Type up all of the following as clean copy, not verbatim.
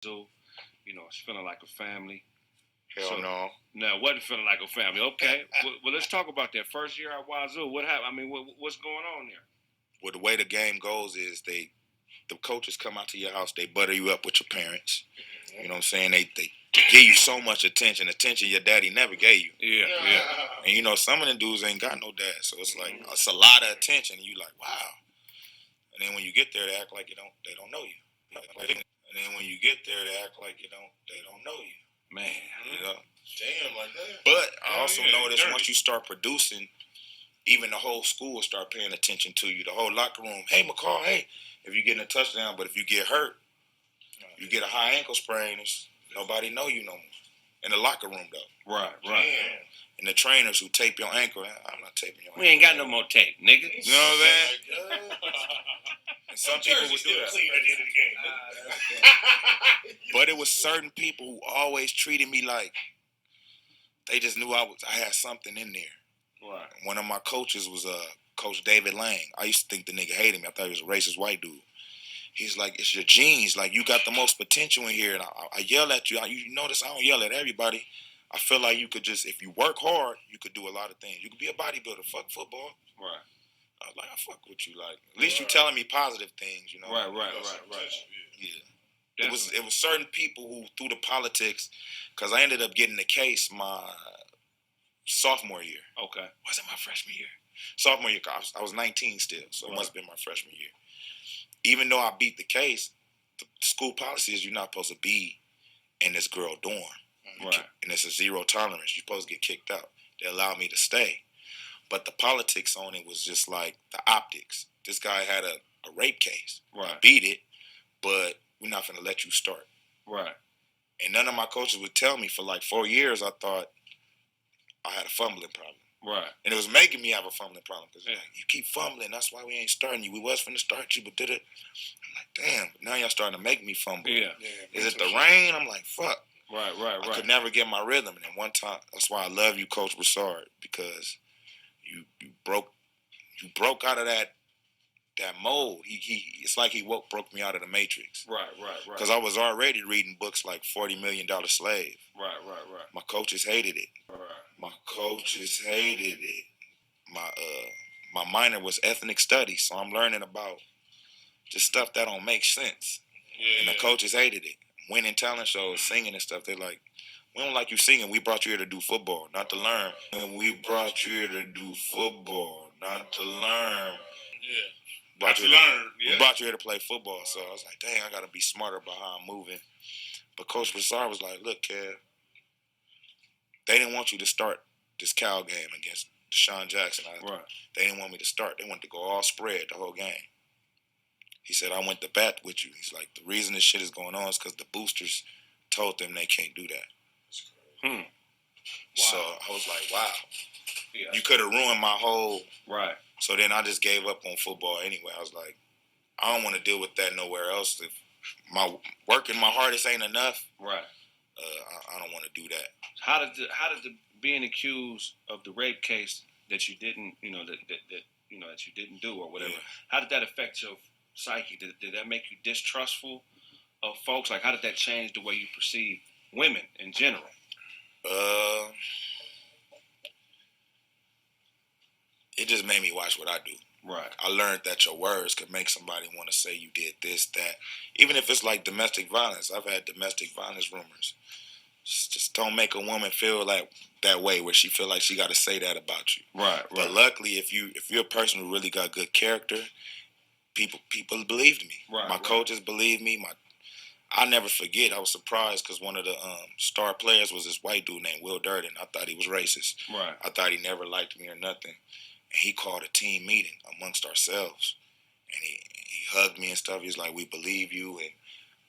So, it's feeling like a family. Hell no. No, it wasn't feeling like a family. Okay. well, let's talk about that first year at Wazoo. What happened? I mean, what's going on there? Well, the way the game goes is the coaches come out to your house, they butter you up with your parents. You know what I'm saying? They give you so much attention your daddy never gave you. Yeah. And some of them dudes ain't got no dad, so it's like it's a lot of attention. And you like, wow. And then when you get there, they act like they don't know you. And then when you get there, they act like they don't know you. Man, damn, like that. But I also noticed once you start producing, even the whole school will start paying attention to you. The whole locker room. Hey, McCall. Hey, if you get a touchdown, but if you get hurt, you get a high ankle sprain. Nobody know you no more. In the locker room, though. Right. Damn. And the trainers who tape your ankle, I'm not taping your ankle. We ain't got no more tape, nigga. You know what I'm saying? And some people would do that. Clean at the end of the game. But it was certain people who always treated me like they just knew I had something in there. Right. One of my coaches was Coach David Lang. I used to think the nigga hated me. I thought he was a racist white dude. He's like, it's your genes. Like, you got the most potential in here. And I yell at you. You notice I don't yell at everybody. I feel like you could just, if you work hard, you could do a lot of things. You could be a bodybuilder. Fuck football. Right. I was like, I fuck with you. Like, at least you telling me positive things, Right. Yeah. It was certain people who, through the politics, because I ended up getting the case my sophomore year. Okay. Was it my freshman year? Sophomore year, I was 19 still, so it must have been my freshman year. Even though I beat the case, the school policy is you're not supposed to be in this girl dorm. Right. And it's a zero tolerance. You're supposed to get kicked out. They allowed me to stay. But the politics on it was just like the optics. This guy had a rape case. Right. I beat it, but we're not going to let you start. Right. And none of my coaches would tell me for like 4 years. I thought I had a fumbling problem. Right. And it was making me have a fumbling problem because like, you keep fumbling. That's why we ain't starting you. We was finna start you, but did it. I'm like, damn. Now y'all starting to make me fumble. Yeah. Is it the rain? I'm like, fuck. Right. I could never get my rhythm. And then one time, that's why I love you, Coach Broussard, because you broke out of that mold. It's like he broke me out of the Matrix. Right. Because I was already reading books like $40 Million Slave. Right. My coaches hated it. Right. My coaches hated it. My minor was ethnic studies, so I'm learning about just stuff that don't make sense. Yeah, and the coaches hated it. Winning talent shows, singing and stuff. They're like, we don't like you singing. We brought you here to do football, not to learn. And we brought you here to do football, not to learn. Yeah. We brought you here to play football. So I was like, dang, I got to be smarter about how I'm moving. But Coach Broussard was like, look, Kev, they didn't want you to start this Cal game against Deshaun Jackson. Right. They didn't want me to start. They wanted to go all spread the whole game. He said, I went to bat with you. He's like, the reason this shit is going on is because the boosters told them they can't do that. Wow. So I was like, wow. Yeah. You could have ruined my whole... Right. So then I just gave up on football anyway. I was like, I don't want to deal with that nowhere else. If my working my hardest ain't enough, right? I don't want to do that. How did the being accused of the rape case that you didn't, that you didn't do or whatever? Yeah. How did that affect your psyche? Did that make you distrustful of folks? Like, how did that change the way you perceive women in general? It just made me watch what I do. Right. I learned that your words could make somebody want to say you did this, that. Even if it's like domestic violence. I've had domestic violence rumors. Just don't make a woman feel like that way where she feel like she got to say that about you. Right. But luckily, if you're a person who really got good character, people believed me. Right. My coaches believed me. I never forget. I was surprised because one of the star players was this white dude named Will Durden. I thought he was racist. Right. I thought he never liked me or nothing. And he called a team meeting amongst ourselves. And he hugged me and stuff. He was like, we believe you and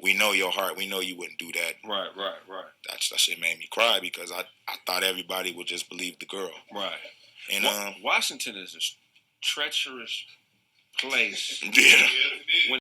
we know your heart. We know you wouldn't do that. Right. That shit made me cry because I thought everybody would just believe the girl. Right. And Washington is a treacherous place. Yeah. When